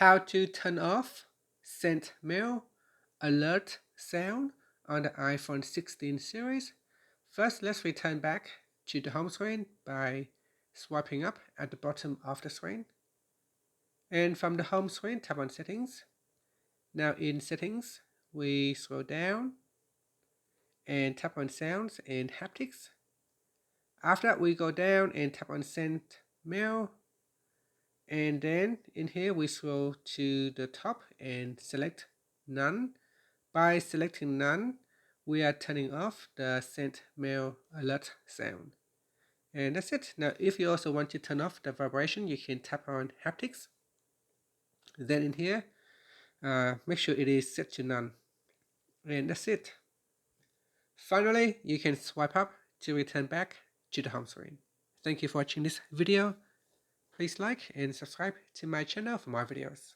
how to turn off sent mail alert sound on the iPhone 16 series. First, let's return back to the home screen by swiping up at the bottom of the screen. And from the home screen, tap on Settings. Now in Settings, we scroll down and tap on Sounds and Haptics. After that, we go down and tap on Send Mail. And then in here, we scroll to the top and select None. By selecting None, we are turning off the sent mail alert sound. And that's it. Now, if you also want to turn off the vibration, you can tap on Haptics. Then in here, make sure it is set to None. And that's it. Finally, you can swipe up to return back to the home screen. Thank you for watching this video. Please like and subscribe to my channel for more videos.